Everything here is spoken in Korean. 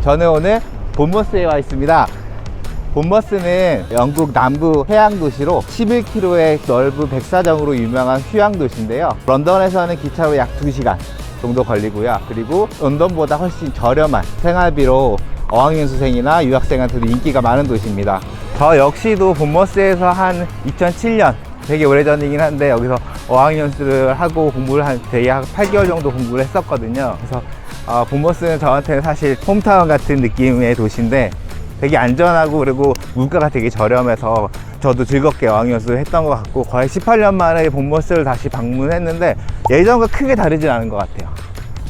저는 오늘 본머스에 와 있습니다. 본머스는 영국 남부 해양 도시로 11km의 넓은 백사장으로 유명한 휴양 도시인데요. 런던에서는 기차로 약 2시간 정도 걸리고요. 그리고 런던보다 훨씬 저렴한 생활비로 어학연수생이나 유학생한테도 인기가 많은 도시입니다. 저 역시도 본머스에서 한 2007년, 되게 오래전이긴 한데 여기서 어학연수를 하고 공부를 되게 한 8개월 정도 공부를 했었거든요. 그래서 본머스는 저한테는 사실 홈타운 같은 느낌의 도시인데 되게 안전하고 그리고 물가가 되게 저렴해서 저도 즐겁게 어학연수를 했던 것 같고, 거의 18년 만에 본머스를 다시 방문했는데 예전과 크게 다르진 않은 것 같아요.